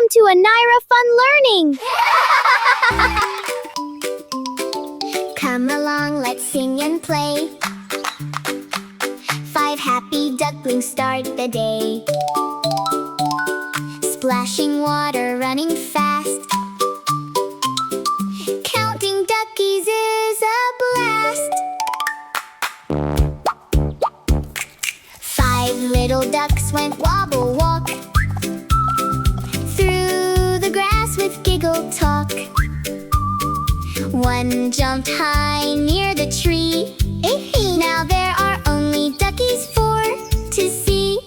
Welcome to Anaira Fun Learning! Come along, let's sing and play. 5 happy ducklings start the day. Splashing water, running fast. Counting duckies is a blast. 5 little ducks went wobble walk through the grass with giggle talk. 1 jumped high near the tree. Now there are only duckies 4 to see.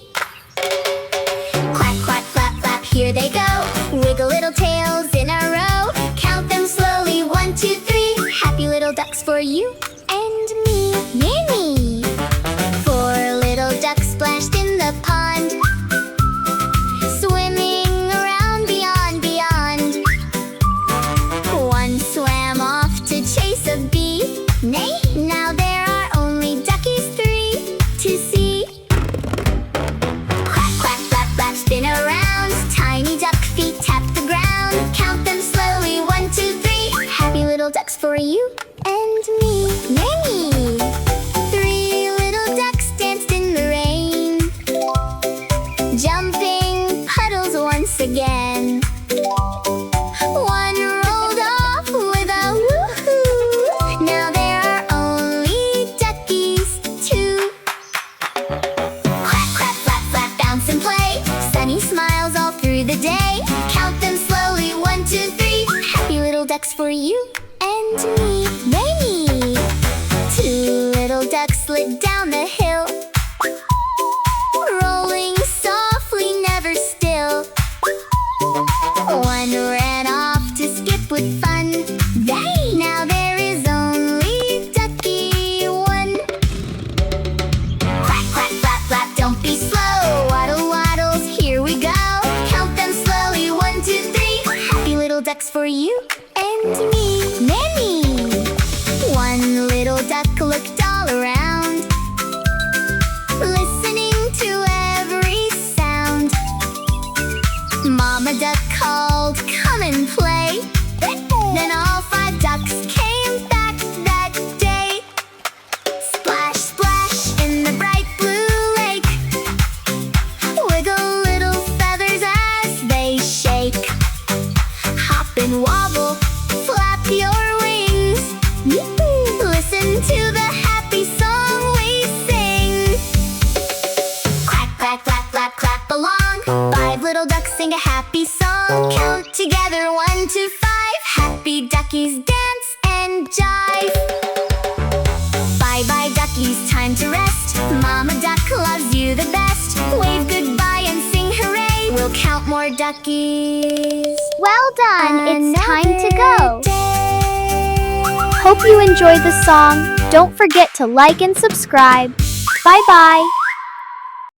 Quack, quack, flap, flap, here they go. Wiggle little tails in a row. Count them slowly, 1, 2, 3. Happy little ducks for you and me. Yummy! 4 little ducks splashed in the pond, swimming around beyond, beyond. 1 swam off to chase a bee. Nay, now there are only duckies 3 to see. Quack, quack, flap, flap, spin around. Tiny duck feet tap the ground. Count them slowly, 1, 2, 3. Happy little ducks for you and me. Yummy! 3 little ducks danced in the rain, jumping puddles once again. 1 rolled off with a woohoo. Now there are only duckies 2. Quack, quack, flap, flap, bounce and play. Sunny smiles all through the day. Count them slowly, 1, 2, 3. Happy little ducks for you and me. Yummy! 2 little ducks slid down the hill, rolling softly, never still. 1 ran off to skip with fun. Now there is only ducky 1. Quack, quack, flap, flap, don't be slow. Waddle, waddles, here we go. Count them slowly, 1, 2, 3. Happy little ducks for you and me. Many! 1 little duck looked all around, listening to every sound. Mama duck called, come and play. Then all 5 ducks came back that day. Splash, splash in the bright blue lake. Wiggle little feathers as they shake. Hop and wobble, flap your wings. Listen to the happy song we sing. Quack, quack, flap, flap, clap along. 5 little ducks sing a happy song. Count together, 1 to 5. Happy duckies dance and jive. Bye bye duckies, time to rest. Mama duck loves you the best. Wave goodbye and sing hooray. We'll count more duckies. Well done, it's time to go. Day. Hope you enjoyed the song. Don't forget to like and subscribe. Bye-bye.